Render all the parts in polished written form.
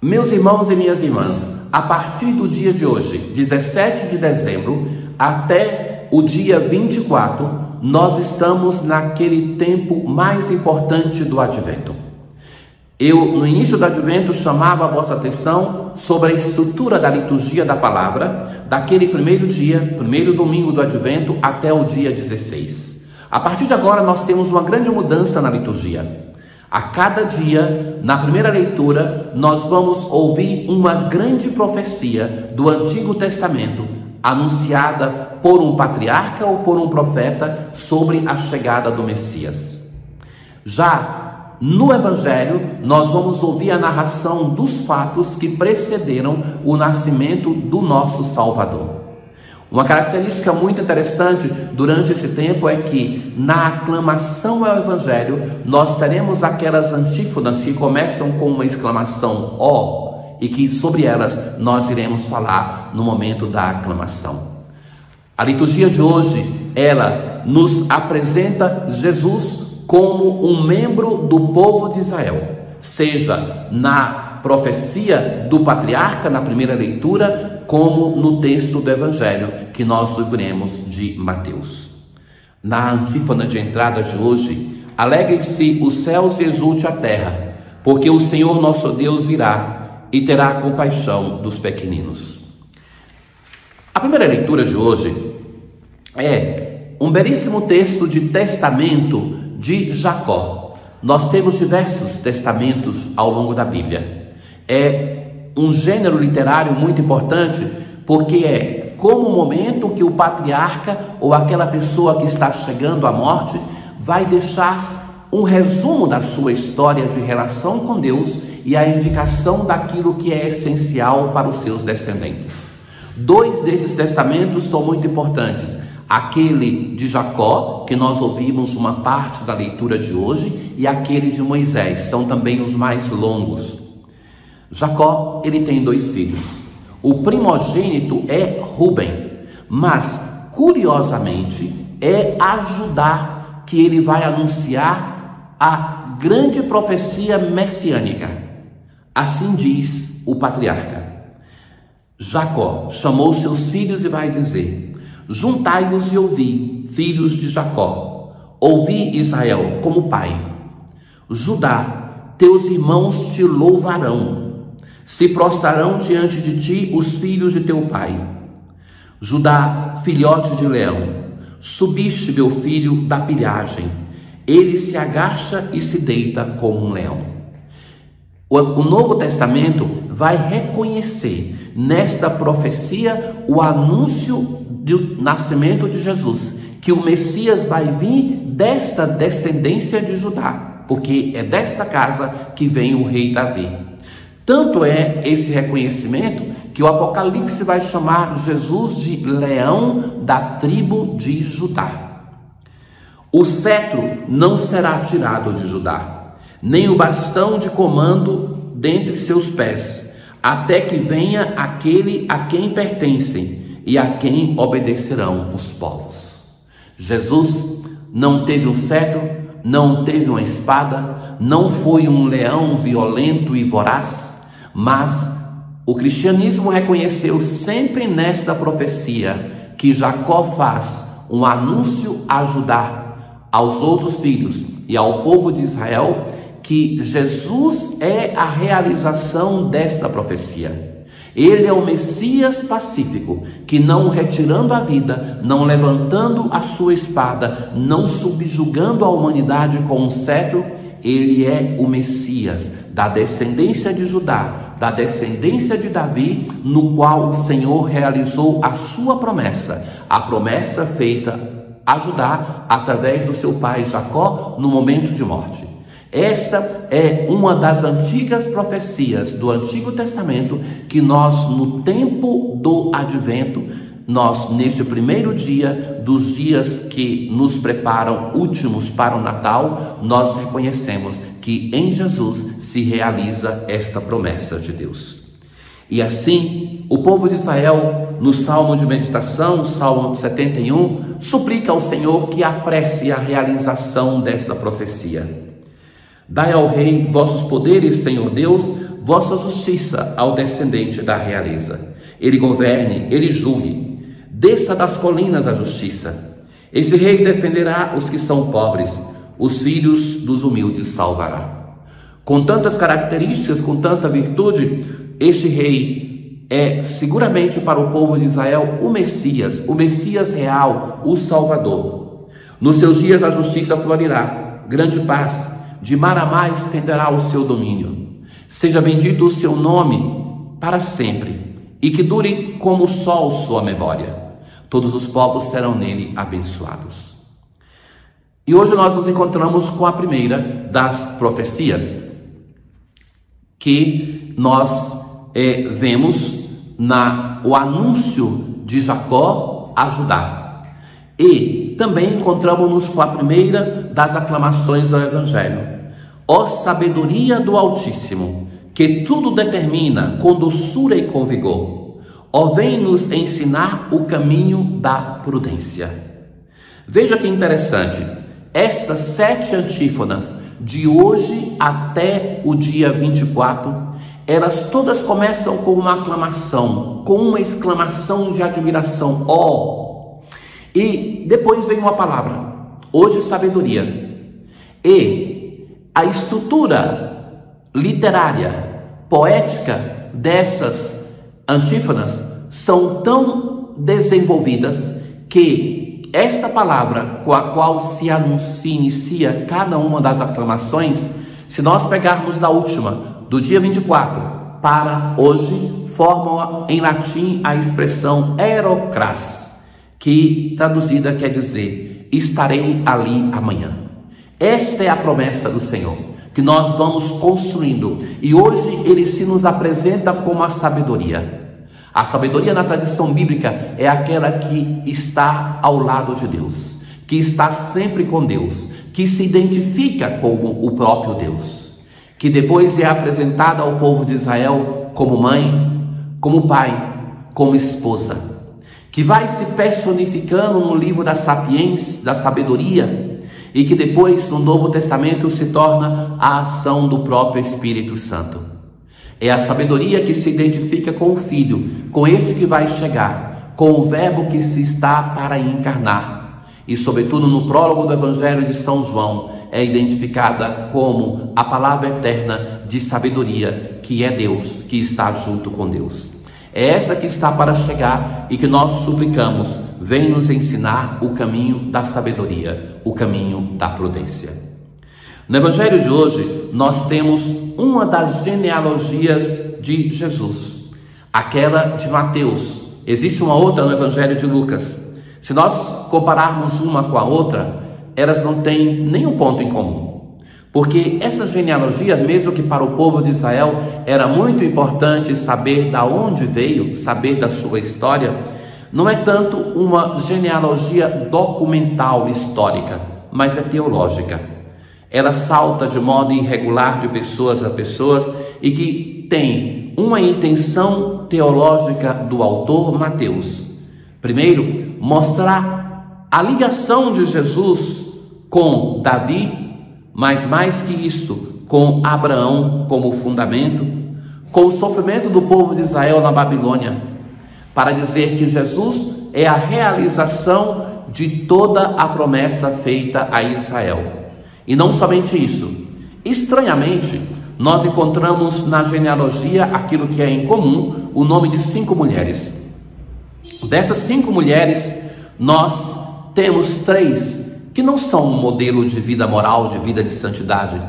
Meus irmãos e minhas irmãs, a partir do dia de hoje, 17 de dezembro, até o dia 24, nós estamos naquele tempo mais importante do Advento. Eu, no início do Advento, chamava a vossa atenção sobre a estrutura da liturgia da palavra, daquele primeiro dia, primeiro domingo do Advento, até o dia 16. A partir de agora, nós temos uma grande mudança na liturgia. A cada dia, na primeira leitura, nós vamos ouvir uma grande profecia do Antigo Testamento, anunciada por um patriarca ou por um profeta sobre a chegada do Messias. Já no Evangelho, nós vamos ouvir a narração dos fatos que precederam o nascimento do nosso Salvador. Uma característica muito interessante durante esse tempo é que na aclamação ao Evangelho nós teremos aquelas antífonas que começam com uma exclamação ó, e que sobre elas nós iremos falar no momento da aclamação. A liturgia de hoje, ela nos apresenta Jesus como um membro do povo de Israel, seja na profecia do patriarca na primeira leitura, como no texto do Evangelho que nós ouviremos de Mateus. Na antífona de entrada de hoje, alegrem-se os céus e exulte a terra, porque o Senhor nosso Deus virá e terá compaixão dos pequeninos. A primeira leitura de hoje é um belíssimo texto de testamento de Jacó. Nós temos diversos testamentos ao longo da Bíblia. É um gênero literário muito importante, porque é como o momento que o patriarca ou aquela pessoa que está chegando à morte vai deixar um resumo da sua história de relação com Deus e a indicação daquilo que é essencial para os seus descendentes. Dois desses testamentos são muito importantes. Aquele de Jacó, que nós ouvimos uma parte da leitura de hoje, e aquele de Moisés, são também os mais longos. Jacó, ele tem 2 filhos. O primogênito é Rúben, mas, curiosamente, é a Judá que ele vai anunciar a grande profecia messiânica. Assim diz o patriarca. Jacó chamou seus filhos e vai dizer: juntai-vos e ouvi, filhos de Jacó, ouvi, Israel, como pai. Judá, teus irmãos te louvarão. Se prostrarão diante de ti os filhos de teu pai. Judá, filhote de leão, subiste, meu filho, da pilhagem. Ele se agacha e se deita como um leão. O Novo Testamento vai reconhecer nesta profecia o anúncio do nascimento de Jesus, que o Messias vai vir desta descendência de Judá, porque é desta casa que vem o rei Davi. Tanto é esse reconhecimento que o Apocalipse vai chamar Jesus de leão da tribo de Judá. O cetro não será tirado de Judá, nem o bastão de comando dentre seus pés, até que venha aquele a quem pertencem e a quem obedecerão os povos. Jesus não teve um cetro, não teve uma espada, não foi um leão violento e voraz, mas o cristianismo reconheceu sempre nesta profecia que Jacó faz um anúncio a Judá, aos outros filhos e ao povo de Israel, que Jesus é a realização desta profecia. Ele é o Messias pacífico, que não retirando a vida, não levantando a sua espada, não subjugando a humanidade com um cetro, ele é o Messias da descendência de Judá, da descendência de Davi, no qual o Senhor realizou a sua promessa, a promessa feita a Judá através do seu pai Jacó no momento de morte. Esta é uma das antigas profecias do Antigo Testamento que nós, no tempo do Advento, nós, neste primeiro dia dos dias que nos preparam últimos para o Natal, nós reconhecemos que em Jesus se realiza esta promessa de Deus. E assim, o povo de Israel, no Salmo de Meditação, Salmo 71, suplica ao Senhor que apresse a realização desta profecia. Dai ao rei vossos poderes, Senhor Deus, vossa justiça ao descendente da realeza. Ele governe, ele julgue. Desça das colinas a justiça. Esse rei defenderá os que são pobres, os filhos dos humildes salvará. Com tantas características, com tanta virtude, este rei é seguramente para o povo de Israel o Messias real, o Salvador. Nos seus dias a justiça florirá, grande paz, de mar a mar estenderá o seu domínio. Seja bendito o seu nome para sempre, e que dure como o sol sua memória. Todos os povos serão nele abençoados. E hoje nós nos encontramos com a primeira das profecias, que nós vemos o anúncio de Jacó a Judá. E também encontramos-nos com a primeira das aclamações do Evangelho. Ó sabedoria do Altíssimo, que tudo determina com doçura e com vigor. Ó, vem nos ensinar o caminho da prudência. Veja que interessante, estas 7 antífonas, de hoje até o dia 24, elas todas começam com uma aclamação, com uma exclamação de admiração, ó. E depois vem uma palavra, hoje sabedoria. E a estrutura literária, poética dessas antífonas são tão desenvolvidas que esta palavra com a qual se inicia cada uma das aclamações, se nós pegarmos da última, do dia 24 para hoje, formam em latim a expressão erocras, que traduzida quer dizer, estarei ali amanhã. Esta é a promessa do Senhor, que nós vamos construindo, e hoje ele se nos apresenta como a sabedoria. A sabedoria na tradição bíblica é aquela que está ao lado de Deus, que está sempre com Deus, que se identifica como o próprio Deus, que depois é apresentada ao povo de Israel como mãe, como pai, como esposa, que vai se personificando no livro da sapiência, da sabedoria, e que depois no Novo Testamento se torna a ação do próprio Espírito Santo. É a sabedoria que se identifica com o Filho, com este que vai chegar, com o Verbo que se está para encarnar. E sobretudo no prólogo do Evangelho de São João, é identificada como a palavra eterna de sabedoria, que é Deus, que está junto com Deus. É essa que está para chegar e que nós suplicamos, vem nos ensinar o caminho da sabedoria, o caminho da prudência. No Evangelho de hoje, nós temos uma das genealogias de Jesus, aquela de Mateus. Existe uma outra no Evangelho de Lucas. Se nós compararmos uma com a outra, elas não têm nenhum ponto em comum. Porque essa genealogia, mesmo que para o povo de Israel era muito importante saber de onde veio, saber da sua história, não é tanto uma genealogia documental histórica, mas é teológica. Ela salta de modo irregular de pessoas a pessoas e que tem uma intenção teológica do autor Mateus. Primeiro, mostrar a ligação de Jesus com Davi, mas mais que isso, com Abraão como fundamento, com o sofrimento do povo de Israel na Babilônia, para dizer que Jesus é a realização de toda a promessa feita a Israel. E não somente isso, estranhamente, nós encontramos na genealogia aquilo que é em comum, o nome de 5 mulheres. Dessas 5 mulheres, nós temos 3 que não são um modelo de vida moral, de vida de santidade.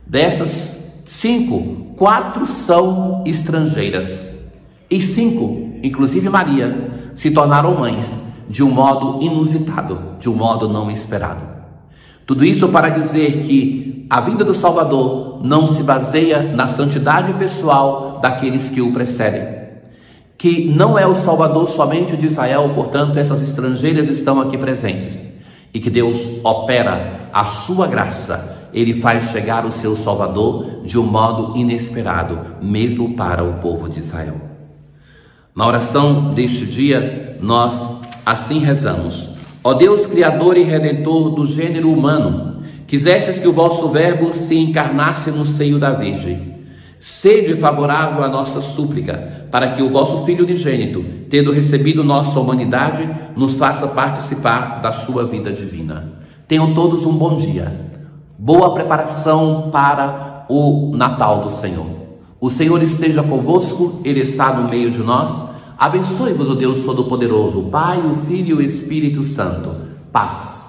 Dessas 5, 4 são estrangeiras. E 5, inclusive Maria, se tornaram mães de um modo inusitado, de um modo não esperado. Tudo isso para dizer que a vinda do Salvador não se baseia na santidade pessoal daqueles que o precedem. Que não é o Salvador somente de Israel, portanto essas estrangeiras estão aqui presentes. E que Deus opera a sua graça, Ele faz chegar o seu Salvador de um modo inesperado, mesmo para o povo de Israel. Na oração deste dia, nós assim rezamos: ó Deus, Criador e Redentor do gênero humano, quisestes que o vosso Verbo se encarnasse no seio da Virgem. Sede favorável à nossa súplica, para que o vosso Filho unigênito, tendo recebido nossa humanidade, nos faça participar da sua vida divina. Tenham todos um bom dia. Boa preparação para o Natal do Senhor. O Senhor esteja convosco, Ele está no meio de nós. Abençoe-vos o Deus Todo-Poderoso, o Pai, o Filho e o Espírito Santo. Paz.